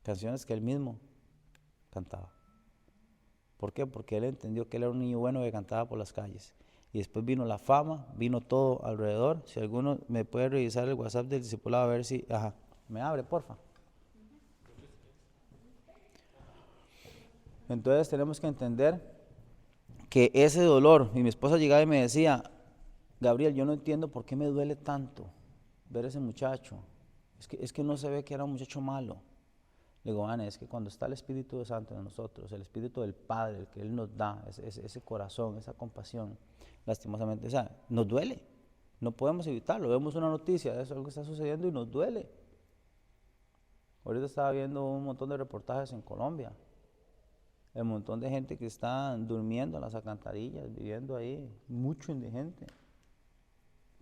canciones que él mismo cantaba. ¿Por qué? Porque él entendió que él era un niño bueno que cantaba por las calles. Y después vino la fama, vino todo alrededor. Si alguno me puede revisar el WhatsApp del discipulado a ver si... Ajá, me abre, porfa. Entonces tenemos que entender que ese dolor, y mi esposa llegaba y me decía, Gabriel, yo no entiendo por qué me duele tanto ver a ese muchacho. Es que no se ve que era un muchacho malo. Le digo, Ana, es que cuando está el Espíritu Santo en nosotros, el Espíritu del Padre, el que Él nos da, ese corazón, esa compasión, lastimosamente, o sea, nos duele. No podemos evitarlo. Vemos una noticia de eso, algo que está sucediendo y nos duele. Ahorita estaba viendo un montón de reportajes en Colombia. El montón de gente que está durmiendo en las alcantarillas, viviendo ahí, mucho indigente.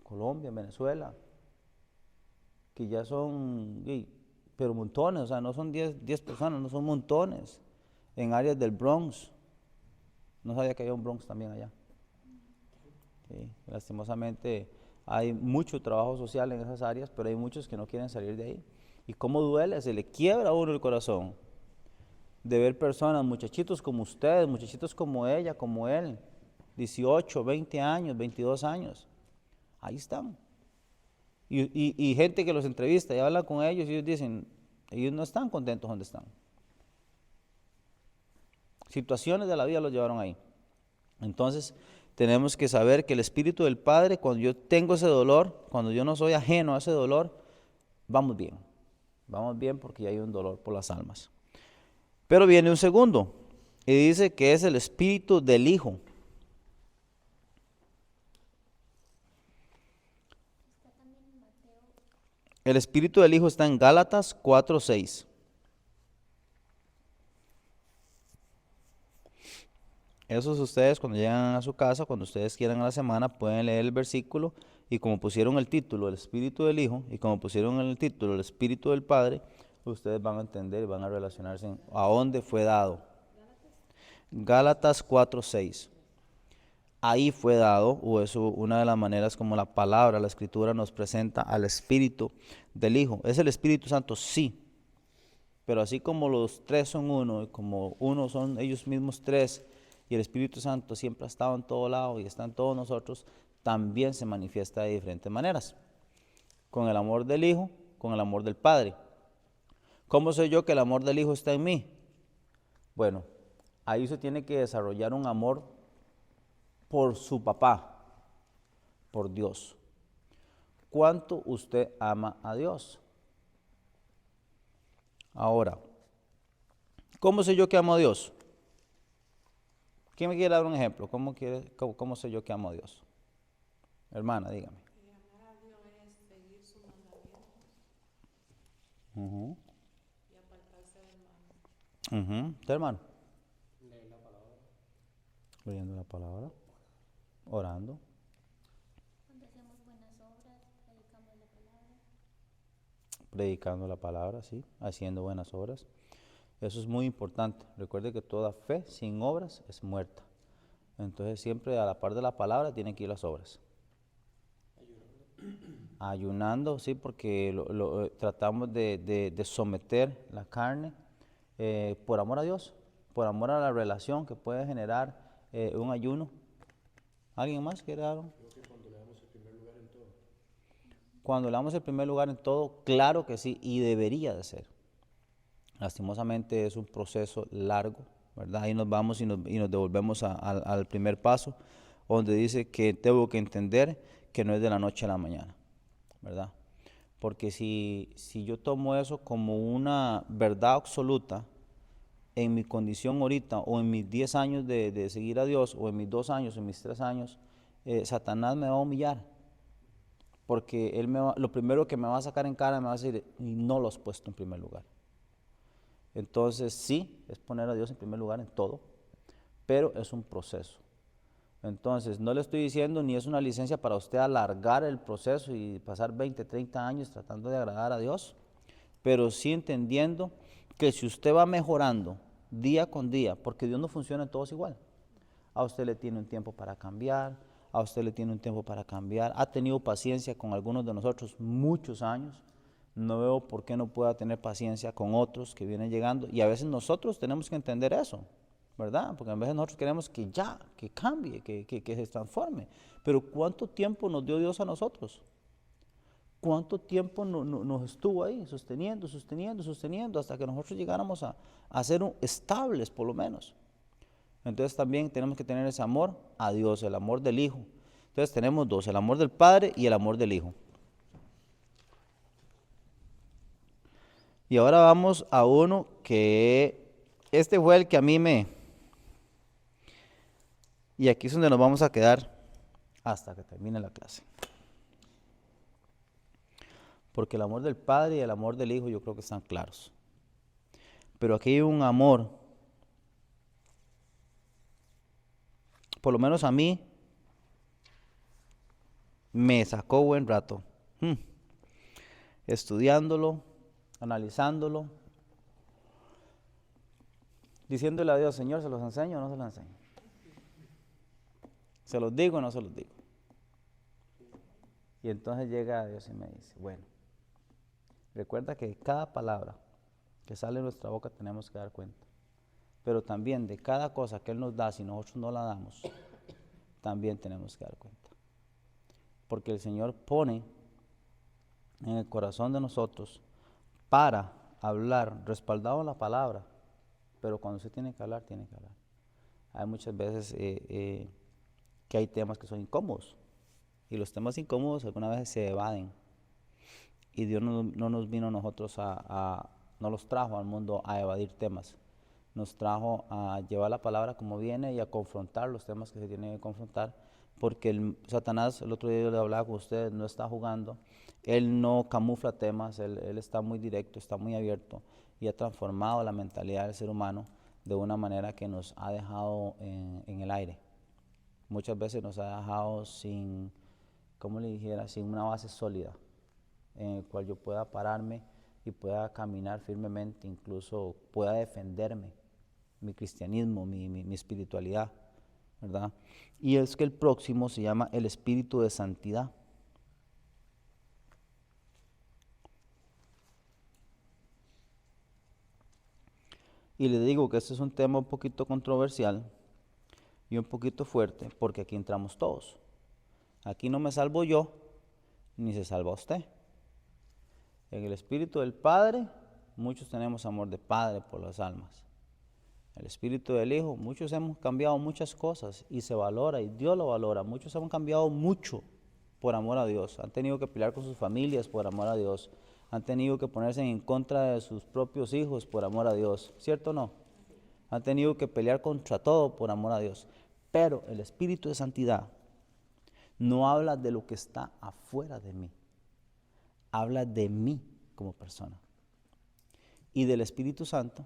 Colombia, Venezuela, que ya son, pero montones, o sea, no son 10 personas, no son montones. En áreas del Bronx, no sabía que había un Bronx también allá. Sí, lastimosamente hay mucho trabajo social en esas áreas, pero hay muchos que no quieren salir de ahí. ¿Y cómo duele? Se le quiebra a uno el corazón de ver personas, muchachitos como ustedes, muchachitos como ella, como él, 18, 20 años, 22 años, ahí están. Y gente que los entrevista y habla con ellos y ellos dicen, ellos no están contentos donde están. Situaciones de la vida los llevaron ahí. Entonces, tenemos que saber que el Espíritu del Padre, cuando yo tengo ese dolor, cuando yo no soy ajeno a ese dolor, vamos bien. Vamos bien porque ya hay un dolor por las almas. Pero viene un segundo y dice que es el Espíritu del Hijo. El Espíritu del Hijo está en Gálatas 4:6. Esos ustedes cuando llegan a su casa, cuando ustedes quieran a la semana, pueden leer el versículo y como pusieron el título, el Espíritu del Hijo, y como pusieron el título, el Espíritu del Padre, ustedes van a entender y van a relacionarse a dónde fue dado. Gálatas 4:6. Ahí fue dado, o eso una de las maneras como la palabra, la escritura nos presenta al Espíritu del Hijo. ¿Es el Espíritu Santo? Sí. Pero así como los tres son uno, y como uno son ellos mismos tres, y el Espíritu Santo siempre ha estado en todo lado y está en todos nosotros, también se manifiesta de diferentes maneras. Con el amor del Hijo, con el amor del Padre. ¿Cómo sé yo que el amor del Hijo está en mí? Bueno, ahí se tiene que desarrollar un amor por su papá, por Dios. ¿Cuánto usted ama a Dios? Ahora, ¿cómo sé yo que amo a Dios? ¿Quién me quiere dar un ejemplo? ¿Cómo sé yo que amo a Dios? Hermana, dígame. Amar a Dios es seguir sus mandamientos Uh y apartarse del mal. ¿Usted, hermano? Leyendo la palabra, orando, Cuando hacemos buenas obras, predicamos la palabra. predicando la palabra, sí, haciendo buenas obras. Eso es muy importante. Recuerde que toda fe sin obras es muerta. Entonces siempre a la par de la palabra tienen que ir las obras. Ayunando, sí, porque tratamos de someter la carne por amor a Dios, por amor a la relación que puede generar un ayuno. ¿Alguien más quiere dar? Cuando le damos el primer lugar en todo, claro que sí, y debería de ser. Lastimosamente es un proceso largo, ¿verdad? Ahí nos vamos y nos devolvemos al primer paso, donde dice que tengo que entender que no es de la noche a la mañana, ¿verdad? Porque si yo tomo eso como una verdad absoluta, en mi condición ahorita, o en mis 10 años de seguir a Dios, o en mis 2 años, o en mis 3 años, Satanás me va a humillar. Porque lo primero que me va a sacar en cara me va a decir, y no lo has puesto en primer lugar. Entonces sí, es poner a Dios en primer lugar en todo, pero es un proceso. Entonces no le estoy diciendo ni es una licencia para usted alargar el proceso y pasar 20, 30 años tratando de agradar a Dios, pero sí entendiendo que si usted va mejorando día con día, porque Dios no funciona en todos igual, a usted le tiene un tiempo para cambiar, a usted le tiene un tiempo para cambiar, ha tenido paciencia con algunos de nosotros muchos años, no veo por qué no pueda tener paciencia con otros que vienen llegando. Y a veces nosotros tenemos que entender eso, ¿verdad? Porque a veces nosotros queremos que ya, que cambie, que se transforme. Pero ¿cuánto tiempo nos dio Dios a nosotros? ¿Cuánto tiempo nos estuvo ahí sosteniendo, sosteniendo, sosteniendo hasta que nosotros llegáramos a ser estables por lo menos? Entonces también tenemos que tener ese amor a Dios, el amor del Hijo. Entonces tenemos dos, el amor del Padre y el amor del Hijo. Y ahora vamos a uno que este fue el que a mí me... Y aquí es donde nos vamos a quedar hasta que termine la clase. Porque el amor del Padre y el amor del Hijo yo creo que están claros. Pero aquí hay un amor, por lo menos a mí, me sacó buen rato. Estudiándolo, analizándolo, diciéndole a Dios, Señor, ¿se los enseño o no se los enseño? ¿Se los digo o no se los digo? Y entonces llega Dios y me dice, bueno, recuerda que cada palabra que sale de nuestra boca tenemos que dar cuenta. Pero también de cada cosa que Él nos da, si nosotros no la damos, también tenemos que dar cuenta. Porque el Señor pone en el corazón de nosotros para hablar, respaldado en la palabra, pero cuando usted tiene que hablar, tiene que hablar. Hay muchas veces que hay temas que son incómodos, y los temas incómodos algunas veces se evaden, y Dios no nos vino a nosotros no los trajo al mundo a evadir temas, nos trajo a llevar la palabra como viene y a confrontar los temas que se tienen que confrontar, porque Satanás, el otro día yo le hablaba con ustedes, no está jugando, él no camufla temas, él está muy directo, está muy abierto y ha transformado la mentalidad del ser humano de una manera que nos ha dejado en el aire. Muchas veces nos ha dejado sin, ¿cómo le dijera?, sin una base sólida en el cual yo pueda pararme y pueda caminar firmemente, incluso pueda defenderme, mi cristianismo, mi espiritualidad, ¿verdad? Y es que el próximo se llama el espíritu de santidad. Y le digo que este es un tema un poquito controversial y un poquito fuerte, porque aquí entramos todos. Aquí no me salvo yo, ni se salva usted. En el espíritu del Padre, muchos tenemos amor de Padre por las almas. El espíritu del Hijo, muchos hemos cambiado muchas cosas y se valora y Dios lo valora. Muchos hemos cambiado mucho por amor a Dios. Han tenido que pelear con sus familias por amor a Dios. Han tenido que ponerse en contra de sus propios hijos por amor a Dios. ¿Cierto o no? Han tenido que pelear contra todo por amor a Dios. Pero el espíritu de santidad no habla de lo que está afuera de mí. Habla de mí como persona. Y del Espíritu Santo,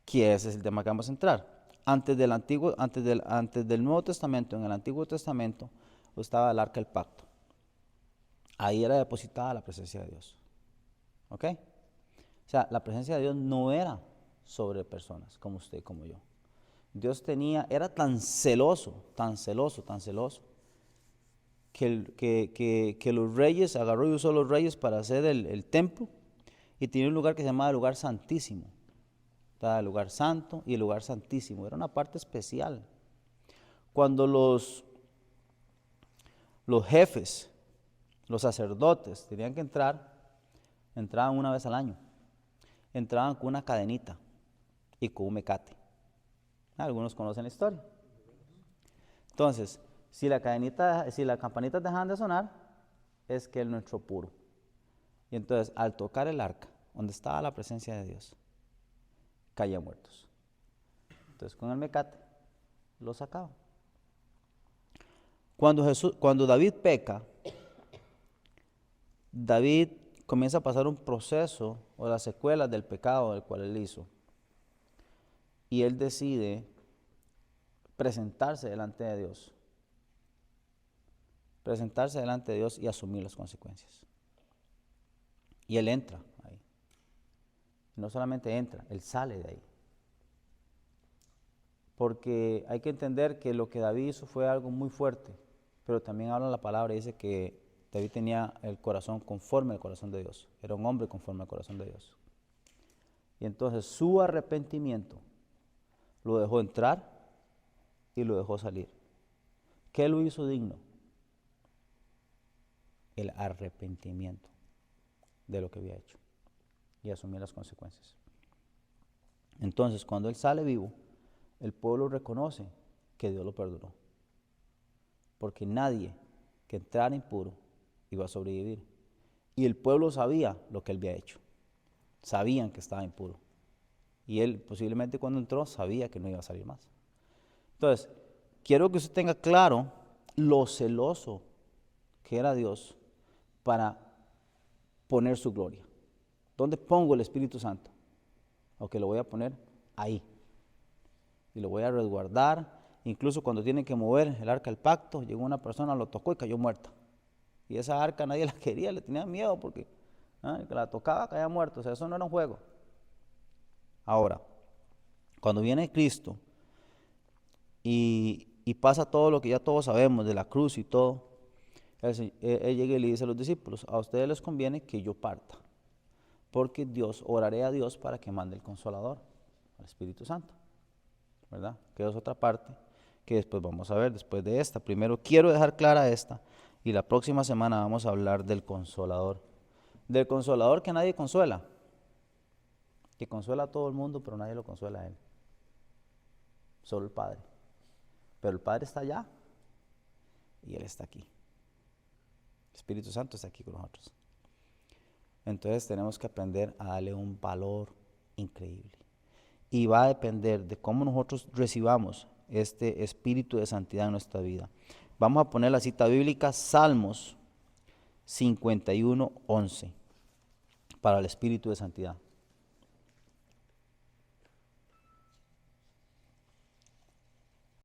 que ese es el tema que vamos a entrar. Antes del Nuevo Testamento, en el Antiguo Testamento, estaba el Arca del Pacto. Ahí era depositada la presencia de Dios. ¿Ok? O sea, la presencia de Dios no era sobre personas como usted y como yo. Dios era tan celoso, tan celoso, tan celoso, que los reyes, agarró y usó los reyes para hacer el templo, y tenía un lugar que se llamaba el lugar santísimo. Estaba el lugar santo y el lugar santísimo, era una parte especial. Cuando los jefes, los sacerdotes tenían que entrar, entraban una vez al año, entraban con una cadenita y con un mecate. Algunos conocen la historia. Entonces, si las campanitas dejaban de sonar, es que él no entró puro. Y entonces, al tocar el arca, donde estaba la presencia de Dios, caían muertos. Entonces, con el mecate, lo sacaban. Cuando David peca, David comienza a pasar un proceso o las secuelas del pecado del cual él hizo. Y él decide presentarse delante de Dios. Presentarse delante de Dios y asumir las consecuencias. Y él entra ahí. No solamente entra, él sale de ahí. Porque hay que entender que lo que David hizo fue algo muy fuerte, pero también habla la palabra y dice que David tenía el corazón conforme al corazón de Dios. Era un hombre conforme al corazón de Dios. Y entonces su arrepentimiento lo dejó entrar y lo dejó salir. ¿Qué lo hizo digno? El arrepentimiento de lo que había hecho y asumir las consecuencias. Entonces, cuando él sale vivo, el pueblo reconoce que Dios lo perdonó. Porque nadie que entrara impuro iba a sobrevivir. Y el pueblo sabía lo que él había hecho. Sabían que estaba impuro. Y él posiblemente cuando entró sabía que no iba a salir más. Entonces, quiero que usted tenga claro lo celoso que era Dios para poner su gloria. ¿Dónde pongo el Espíritu Santo? Ok, lo voy a poner ahí. Y lo voy a resguardar. Incluso cuando tienen que mover el arca del pacto, llegó una persona, lo tocó y cayó muerta. Y esa arca nadie la quería, le tenía miedo porque el que la tocaba caía muerto. O sea, eso no era un juego. Ahora, cuando viene Cristo y pasa todo lo que ya todos sabemos de la cruz y todo, él llega y le dice a los discípulos, a ustedes les conviene que yo parta, porque oraré a Dios para que mande el Consolador, al Espíritu Santo, ¿verdad? Que es otra parte que después vamos a ver, después de esta. Primero quiero dejar clara esta, y la próxima semana vamos a hablar del Consolador. Del Consolador que nadie consuela, que consuela a todo el mundo, pero nadie lo consuela a él. Solo el Padre. Pero el Padre está allá y Él está aquí. El Espíritu Santo está aquí con nosotros. Entonces tenemos que aprender a darle un valor increíble. Y va a depender de cómo nosotros recibamos este espíritu de santidad en nuestra vida. Vamos a poner la cita bíblica, Salmos 51:11, para el espíritu de santidad.